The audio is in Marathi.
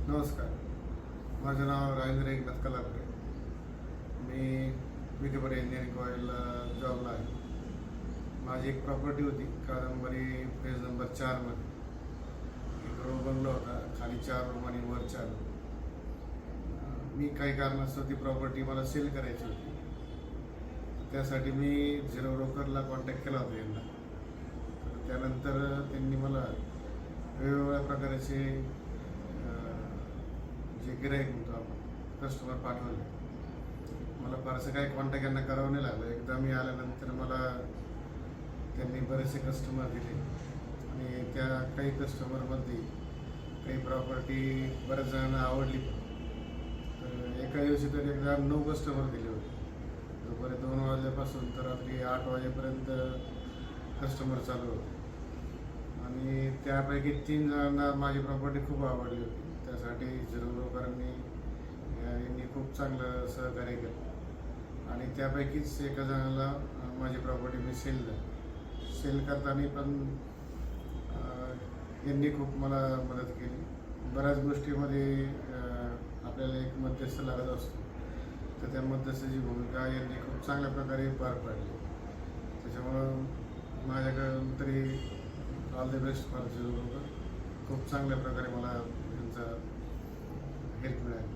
नमस्कार. माझं नाव राजेंद्र एकनाथ कलापरे. मी विखेपाडे इंजिनिअरिंग कॉलेजला जॉबला आहे. माझी एक प्रॉपर्टी होती कादंबरी पेज नंबर 4मध्ये. एक रो बंगला होता, खाली 4 रूम आणि वर 4 रूम. मी काही कारणास्तव ती प्रॉपर्टी मला सेल करायची होती. त्यासाठी मी झिरो ब्रोकरला कॉन्टॅक्ट केला होता यांना. तर त्यानंतर त्यांनी मला वेगवेगळ्या प्रकारचे जे गिराईक म्हणतो आपण कस्टमर पाठवले. मला फारसं काही कॉन्टॅक्ट यांना करावं नाही लागलं. एकदा मी आल्यानंतर मला त्यांनी बरेचसे कस्टमर दिले आणि त्या काही कस्टमरमध्ये काही प्रॉपर्टी बऱ्याच जणांना आवडली. तर एका दिवशी तर एकदा 9 कस्टमर दिले होते. दुपारी 2 वाजल्यापासून तर रात्री 8 वाजेपर्यंत कस्टमर चालू होते आणि त्यापैकी 3 जणांना माझी प्रॉपर्टी खूप आवडली होती. त्यासाठी झिरो ब्रोकरांनी यांनी खूप चांगलं सहकार्य केलं आणि त्यापैकीच एका जणाला माझी प्रॉपर्टी मी सेल करताना पण यांनी खूप मला मदत केली. बऱ्याच गोष्टीमध्ये आपल्याला एक मध्यस्थ लागत असतो, तर त्या मध्यस्थाची भूमिका यांनी खूप चांगल्या प्रकारे पार पाडली. त्याच्यामुळं माझ्याकडून तरी all the best for zero broker. खूप चांगल्या प्रकारे मला त्यांचा हेल्प मिळाली.